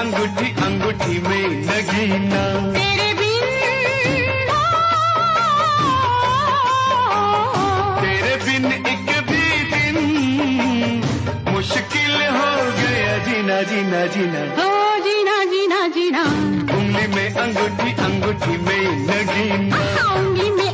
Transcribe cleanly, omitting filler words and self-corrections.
अंगूठी अंगूठी में नगीना। तेरे बिन तेरे बिन एक भी दिन मुश्किल हो गया जीना जीना जीना। ओ जीना जीना जीना। उंगली में अंगूठी अंगूठी में नगीना। उंगली में